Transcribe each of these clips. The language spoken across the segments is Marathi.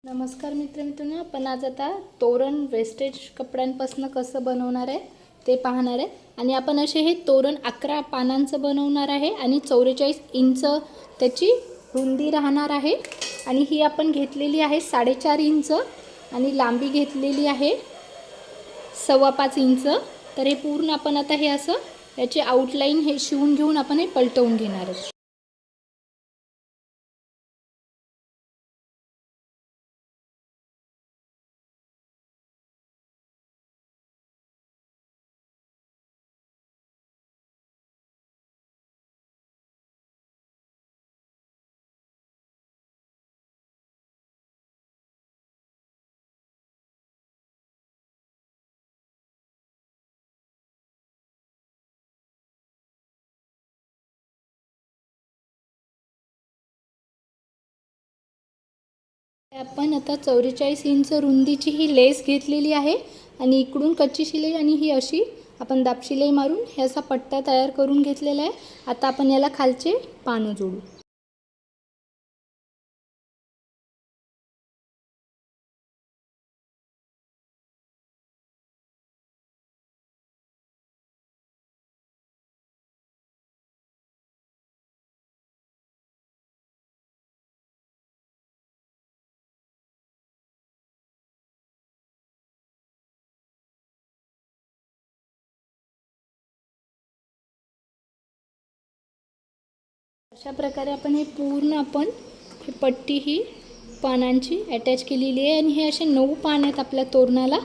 नमस्कार मित्रमित्रांनो, आपण आज आता तोरण वेस्टेज कपड्यांपासून कसं बनवणार आहे ते पाहणार आहे। आणि आपण असे हे तोरण 11 पानांचं बनवणार आहे आणि 44 इंच त्याची रुंदी राहणार आहे। आणि ही आपण घेतलेली आहे 4.5 इंच आणि लांबी घेतलेली आहे 5.25 इंच। तर हे पूर्ण आपण आता हे असं याची आउटलाइन हे शिवून घेऊन आपण हे पलटवून घेणार आहोत। आपण आता 44 इंच रुंदीची ही लेस घेतलेली आहे आणि इकडून कच्ची शिलाई आणि ही अशी आपण दाब शिलाई मारून हे असा पट्टा तयार करून घेतलेला आहे। आता आपण याला खालचे पानं जोडू। अशा प्रकारे आपण हे पूर्ण आपण ही पट्टी ही पानांची अटॅच केलेली आहे आणि हे असे 9 पान आहेत आपल्या तोरणाला।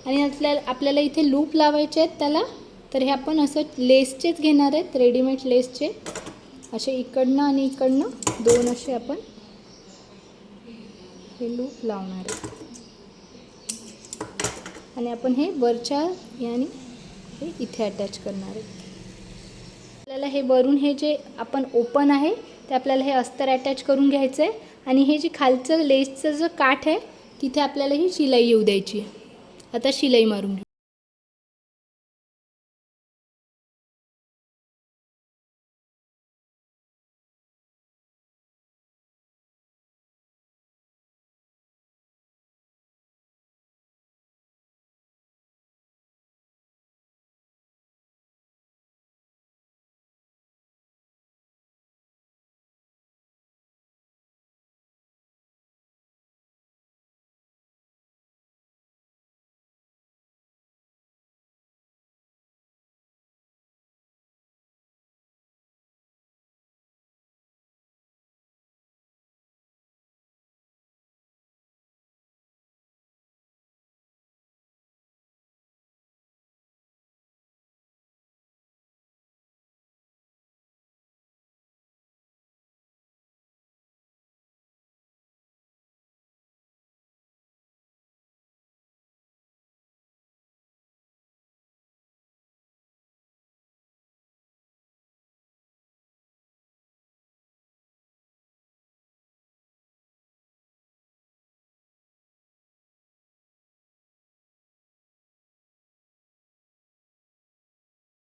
आणि आपल्याला इथे लूप लावायचे आहेत त्याला। तर हे आपण असं लेसचेच घेणार आहेत, रेडीमेड लेसचे। असे इकडनं आणि इकडनं 2 असे आपण हे लूप लावणार आहेत आणि आपण हे वरच्या याने हे इथे अटॅच करणार आहेत। आपल्याला हे वरून हे जे आपण ओपन आहे ते आपल्याला हे अस्तर अटॅच करून घ्यायचं आहे आणि हे जे खालचं लेसचं जो काठ आहे तिथे आपल्याला ही शिलाई येऊ द्यायची आहे। आता शिलाई मारून घेऊ।